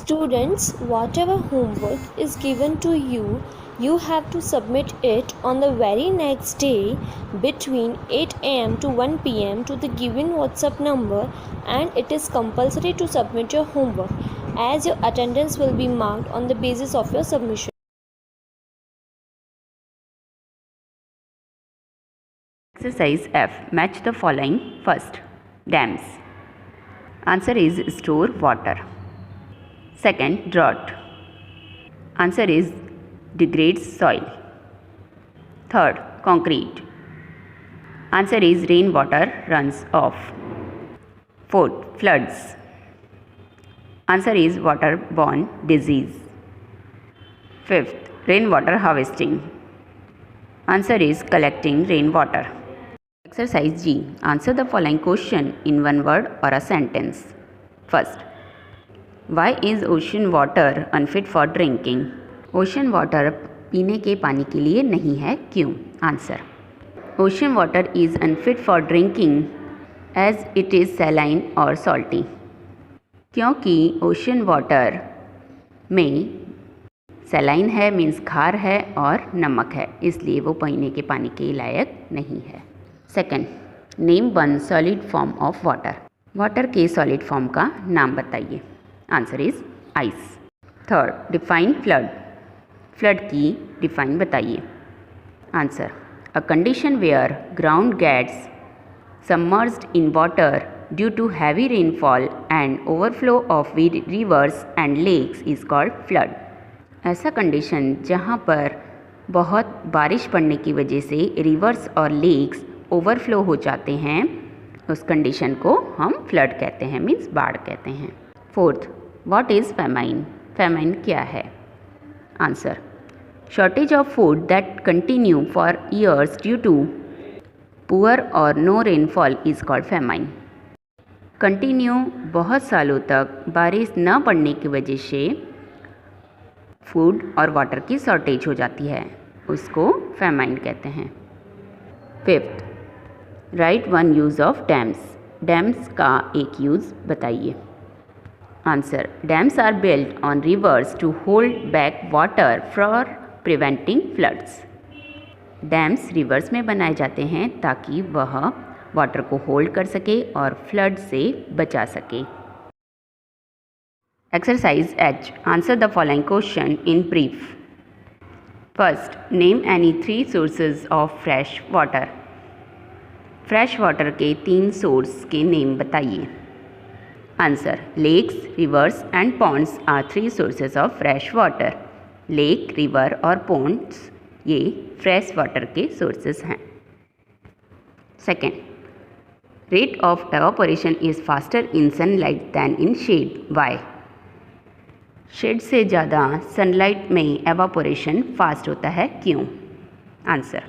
Students, whatever homework is given to you, you have to submit it on the very next day between 8 am to 1 pm to the given WhatsApp number, and it is compulsory to submit your homework as your attendance will be marked on the basis of your submission. Exercise F. Match the following. First, dams. Answer is store water. Second, drought. Answer is degrades soil. Third, concrete. Answer is rainwater runs off. Fourth, floods. Answer is waterborne disease. Fifth, rainwater harvesting. Answer is collecting rainwater. Exercise G. Answer the following question in one word or a sentence. First, why is ocean water unfit for drinking? Ocean water पीने के पानी के लिए नहीं है, क्यों? Answer. Ocean water is unfit for drinking as it is saline or salty. क्योंकि ocean water में सलाइन है मीन्स खार है और नमक है, इसलिए वो पीने के पानी के लायक नहीं है. Second, name one solid form of water. Water के सॉलिड फॉर्म का नाम बताइए. Answer is ice. Third, define flood. Flood की डिफाइन बताइए. Answer, a condition where ground gets submerged in water due to heavy rainfall and overflow of rivers and lakes is called flood. ऐसा condition जहाँ पर बहुत बारिश पड़ने की वजह से रिवर्स और लेक्स ओवरफ्लो हो जाते हैं, उस कंडीशन को हम फ्लड कहते हैं, मीन्स बाढ़ कहते हैं. Fourth, what is famine. Famine क्या है? Answer, shortage of food that continue for years due to poor और no rainfall is called famine. Continue बहुत सालों तक बारिश न पड़ने की वजह से फूड और वाटर की शॉर्टेज हो जाती है, उसको फेमाइन कहते हैं. Fifth, write one use of dams. Dams का एक यूज़ बताइए. Answer, dams are built on rivers to hold back water for preventing floods. Dams rivers में बनाए जाते हैं ताकि वह वाटर को होल्ड कर सके और फ्लड से बचा सके. Exercise H. Answer the following question in brief. First, name any 3 sources of fresh water. Fresh water के 3 सोर्स के नेम बताइए. Answer, lakes, rivers and ponds are 3 sources of fresh water. Lake, river और ponds ये fresh water के sources हैं. Second, rate of evaporation is faster in sunlight than in shade. Why. Shade से ज़्यादा sunlight में evaporation fast होता है, क्यों? Answer,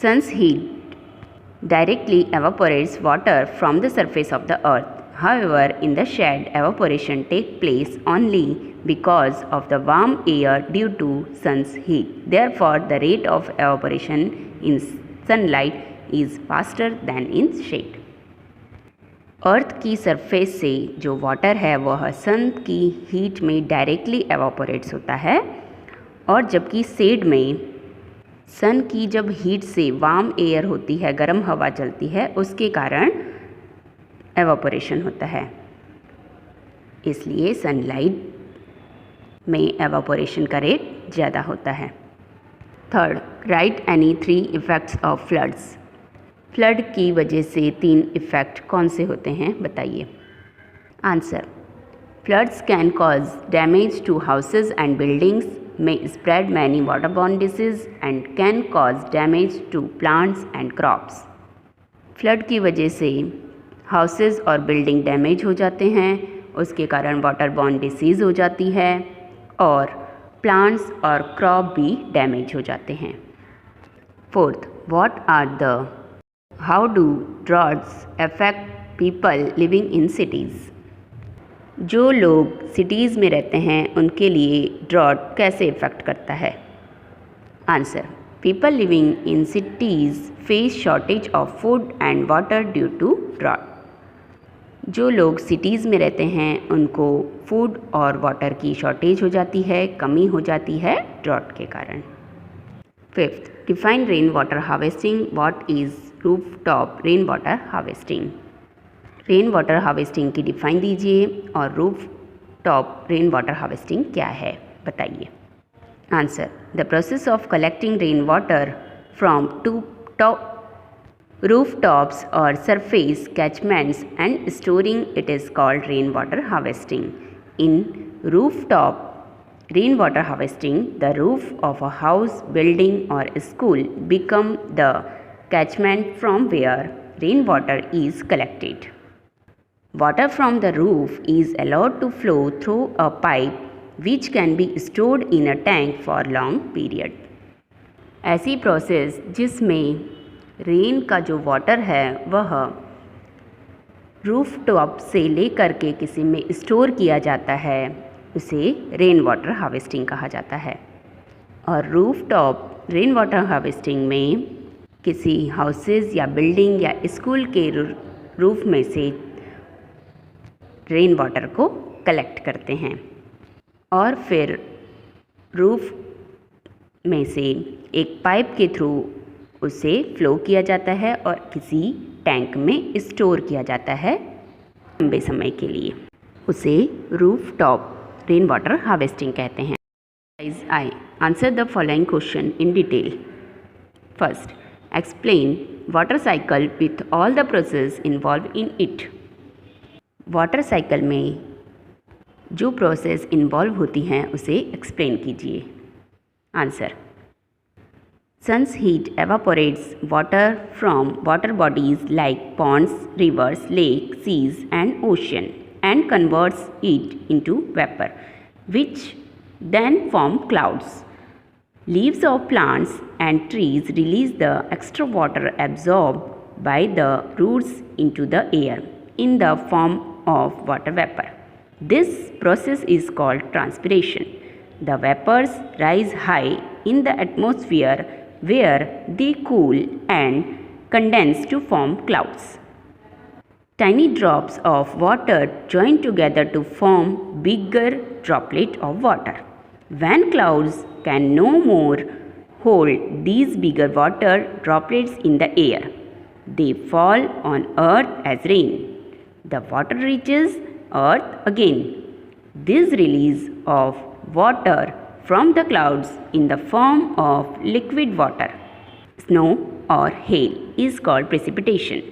sun's heat directly evaporates water from the surface of the earth. However, in the shade, evaporation takes place only because of the warm air due to sun's heat. Therefore, the rate of evaporation in sunlight is faster than in shade. अर्थ की surface से जो water है वह सन की heat में directly एवापोरेट्स होता है, और जबकि शेड में सन की जब हीट से वार्म एयर होती है, गर्म हवा चलती है, उसके कारण एवापोरेशन होता है. इसलिए सनलाइट में एवापोरेशन का रेट ज़्यादा होता है. Third, right any 3 effects of floods. Flood की वजह से 3 इफ़ेक्ट कौन से होते हैं बताइए. Answer, floods can cause damage to houses and buildings, may spread many waterborne disease and can cause damage to plants and crops. Flood की वजह से हाउसेज और बिल्डिंग डैमेज हो जाते हैं, उसके कारण वाटरबॉर्न डिसीज़ हो जाती है और प्लांट्स और क्रॉप भी डैमेज हो जाते हैं. Fourth, what are the how do droughts affect people living in cities. जो लोग सिटीज़ में रहते हैं उनके लिए ड्रॉट कैसे इफ़ेक्ट करता है. Answer, people living in cities face shortage of food and water due to drought. जो लोग सिटीज़ में रहते हैं उनको फूड और वाटर की शॉर्टेज हो जाती है, कमी हो जाती है ड्रॉट के कारण। Fifth, define rain water harvesting. What is roof top rain water harvesting. Rain water harvesting की डिफाइन दीजिए और roof top rain water harvesting क्या है बताइए। Answer, the process of collecting rain water from rooftops or surface catchments and storing it is called rainwater harvesting. In rooftop rainwater harvesting, the roof of a house, building or school become the catchment from where rainwater is collected. Water from the roof is allowed to flow through a pipe which can be stored in a tank for long period. ऐसी process जिसमें rain का जो water है वह roof top से लेकर के किसी में स्टोर किया जाता है, उसे रेन वाटर हार्वेस्टिंग कहा जाता है। और roof top rain water harvesting में किसी हाउसेस या बिल्डिंग या स्कूल के रूफ में से रेन वाटर को कलेक्ट करते हैं और फिर रूफ में से एक पाइप के थ्रू उसे फ्लो किया जाता है और किसी टैंक में स्टोर किया जाता है लंबे समय के लिए। उसे roof top rain water harvesting कहते हैं। I answer the following question in detail. First, explain water cycle with all the process involve in it. Water cycle में जो प्रोसेस इन्वॉल्व होती हैं उसे एक्सप्लेन कीजिए। Answer, sun's heat evaporates water from water bodies like ponds, rivers, lakes, seas and ocean and converts it into vapor, which then form clouds. Leaves of plants and trees release the extra water absorbed by the roots into the air in the form of water vapor. This process is called transpiration. The vapors rise high in the atmosphere where they cool and condense to form clouds. Tiny drops of water join together to form bigger droplets of water. When clouds can no more hold these bigger water droplets in the air, they fall on earth as rain. The water reaches earth again. This release of water from the clouds in the form of liquid water, snow or hail is called precipitation.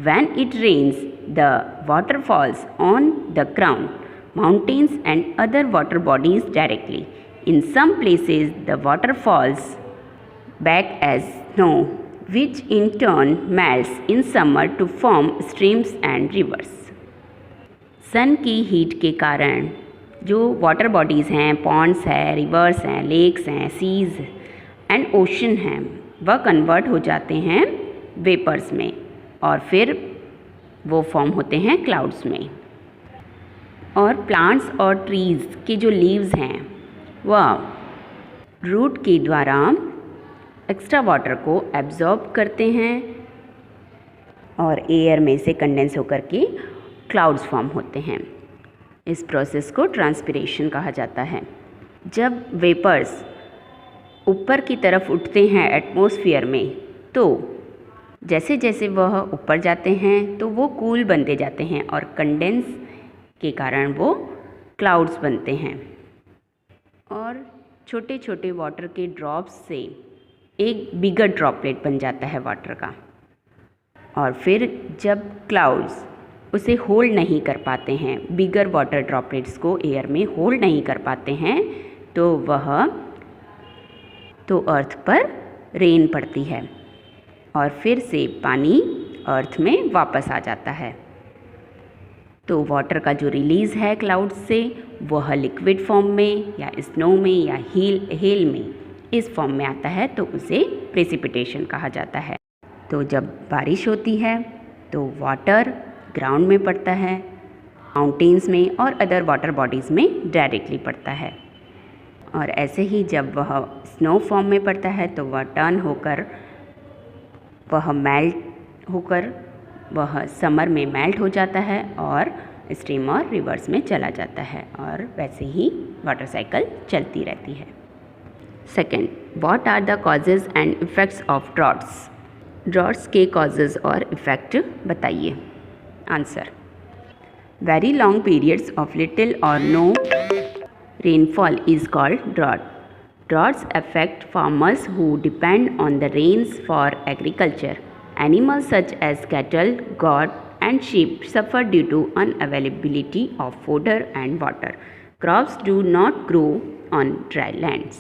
When it rains, the water falls on the ground, mountains and other water bodies directly. In some places, the water falls back as snow, which in turn melts in summer to form streams and rivers. सन की heat के कारण जो water bodies हैं, Pond's हैं, reverse हैं, lakes हैं, seize and ocean हैं, वह कन्वर्ट हो जाते हैं वेपर्स में और फिर वो फॉर्म होते हैं क्लाउड्स में। और प्लांट्स और ट्रीज़ के जो लीव्स हैं वह रूट के द्वारा एक्स्ट्रा वाटर को एब्जॉर्ब करते हैं और एयर में से कंडेंस होकर के क्लाउड्स फॉर्म होते हैं। इस प्रोसेस को ट्रांसपिरेशन कहा जाता है। जब वेपर्स ऊपर की तरफ उठते हैं एटमॉस्फेयर में, तो जैसे जैसे वह ऊपर जाते हैं तो वो कूल बनते जाते हैं और कंडेंस के कारण वो क्लाउड्स बनते हैं और छोटे छोटे वाटर के ड्रॉप्स से एक बिगर ड्रॉपलेट बन जाता है वाटर का। और फिर जब क्लाउड्स उसे होल्ड नहीं कर पाते हैं, बिगर वाटर ड्रॉपलेट्स को एयर में होल्ड नहीं कर पाते हैं, तो अर्थ पर रेन पड़ती है और फिर से पानी अर्थ में वापस आ जाता है। तो वाटर का जो रिलीज़ है क्लाउड से वह लिक्विड फॉर्म में या स्नो में या हेल में इस फॉर्म में आता है, तो उसे प्रेसिपिटेशन कहा जाता है। तो जब बारिश होती है तो वाटर ग्राउंड में पड़ता है, माउंटेन्स में और अदर वाटर बॉडीज़ में डायरेक्टली पड़ता है। और ऐसे ही जब वह स्नो फॉर्म में पड़ता है तो वह टर्न होकर वह मेल्ट होकर वह समर में मेल्ट हो जाता है और स्ट्रीम और रिवर्स में चला जाता है और वैसे ही वाटर साइकिल चलती रहती है। Second, what are the causes and effects of droughts? Droughts के कॉजेज़ और इफ़ेक्ट बताइए। Answer, very long periods of little और no rainfall is called drought. Droughts affect farmers who depend on the rains for agriculture. Animals such as cattle, goat, and sheep suffer due to unavailability of fodder and water. Crops do not grow on dry lands.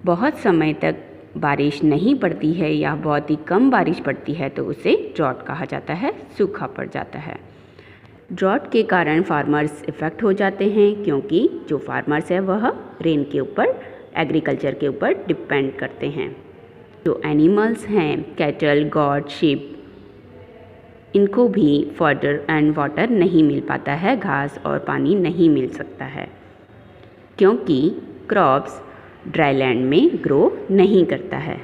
बहुत समय तक बारिश नहीं पड़ती है या बहुत ही कम बारिश पड़ती है तो उसे ड्रॉट कहा जाता है, सूखा पड़ जाता है। ड्रॉट के कारण फार्मर्स इफ़ेक्ट हो जाते हैं क्योंकि जो फार्मर्स है वह रेन के ऊपर, एग्रीकल्चर के ऊपर डिपेंड करते हैं। जो एनिमल्स हैं, कैटल, गॉट, शीप, इनको भी फॉडर एंड वाटर नहीं मिल पाता है, घास और पानी नहीं मिल सकता है क्योंकि क्रॉप्स ड्राई लैंड में ग्रो नहीं करता है।